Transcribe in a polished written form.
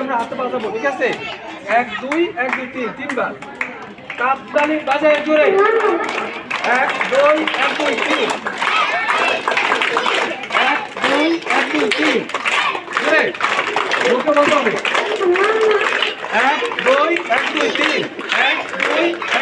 আমরা হাতে বাজাবো, ঠিক আছে? 1 2 1 2 3 তিনবার কাপতালি বাজায় জোরে। 1 2 1 2 3 1 2 1 2 3 জোরে মুখে বলতে হবে। 1 2 1 2 3 1 2